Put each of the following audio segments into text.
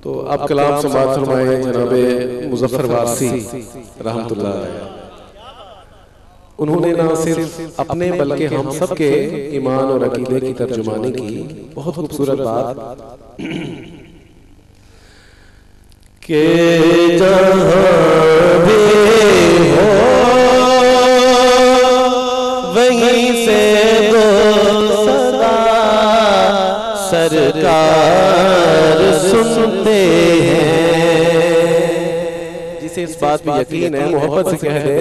तो आप कलाम समाअत फरमाए जनाबे मुज़फ़्फ़र वारसी रहमतुल्लाह अलैह। उन्होंने ना सिर्फ अपने बल्कि हम सब के ईमान और अकीदे की तर्जुमानी की। बहुत खूबसूरत बात के जहाँ भी हो वहीं से दो सदा सरकार सुनते हैं। जिसे इस बात पे यकीन है मोहब्बत से कह दे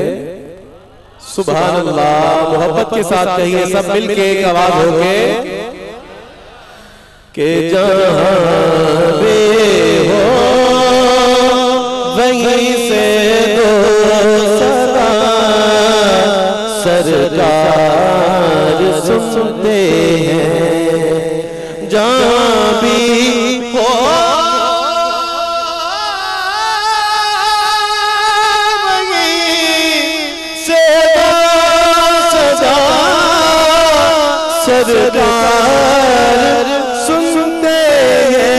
सुभान अल्लाह। मोहब्बत के साथ कहिए सब मिलके एक आवाज होके के जहाँ भी हो वहीं से दो सदा सरकार सुनते हैं। जहाँ भी हो सरकार सुनते हैं।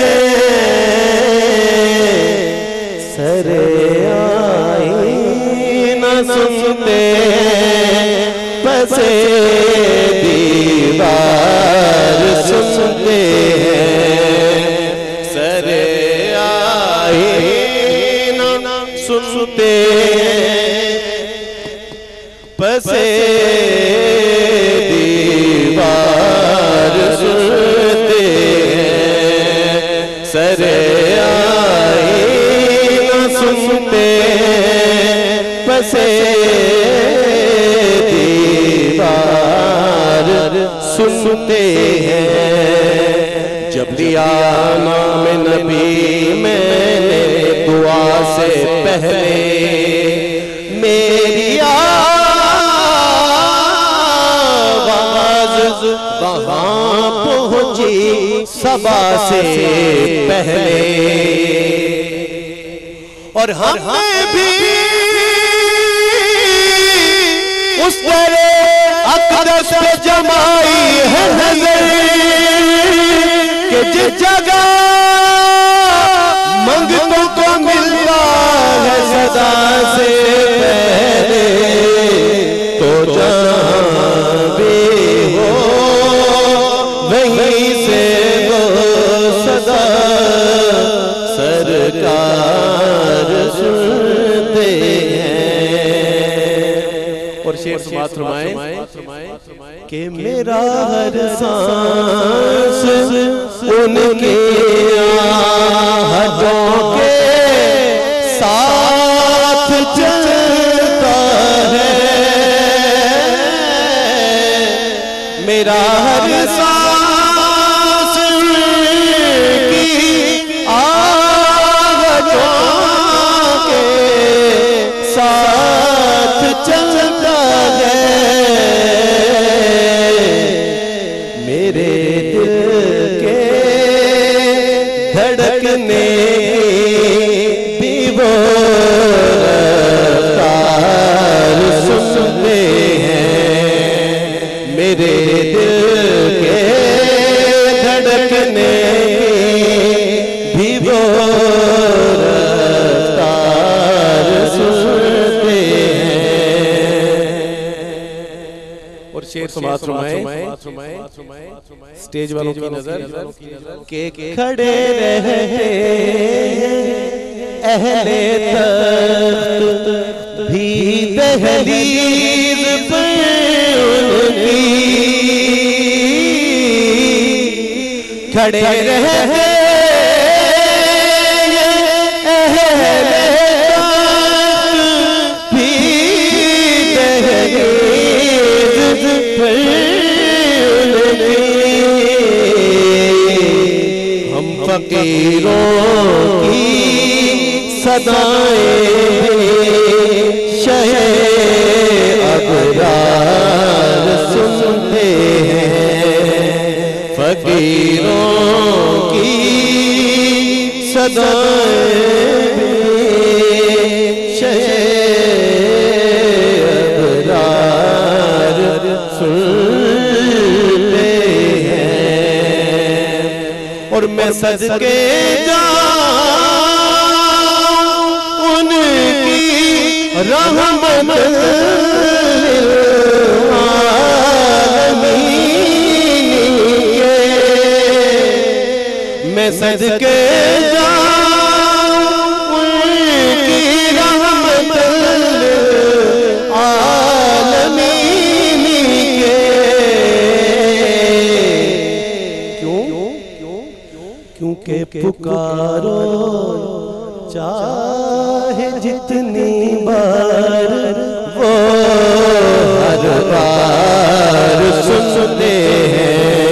सरे आई न सुनते पसे दीवार सुनते हैं। सरे आई न सुनते पसे सुनते हैं। सरे आई न सुनते पसे दीवार सुनते हैं। जब लिया नाम नबी मैंने दुआ से पहले मेरी वहाँ पहुँची सबा से पहले और हमें भी उस तरह अक़दस पे जमाई है नजर कि जिस जगह मंगतों को मिलता है सदा से पहले। तो जहाँ भी हो वहीं से वो सदा सरकार सुनते हैं। और शेर समाअत फरमाए कि मेरा हर सांस उनके आहटों के साथ चलता है। मेरा हर सांस की आहटों के साथ चलता है। मेरे दिल के धड़कने भी वो रफ्तार सुनते हैं। मेरे दिल के धड़कने भी वो रफ्तार सुनते हैं। और शेर समाअत फरमाए स्टेज वालों की नजर के खड़े रहते अहले तख्त भी दहलीज पर उनकी खड़े रहते अहले तख्त भी दहलीज पर फकीरों की सदाएं शहे अबरार सुनते हैं। फकीरों की सदाएं शहे अबरार सुनते हैं। और मैं सदके जा रहमत मैं सदके जाऊं उनकी रहमत आलमीन के। क्योंकि पुकारो चाहे जितनी बार वो हर बार सुनते हैं।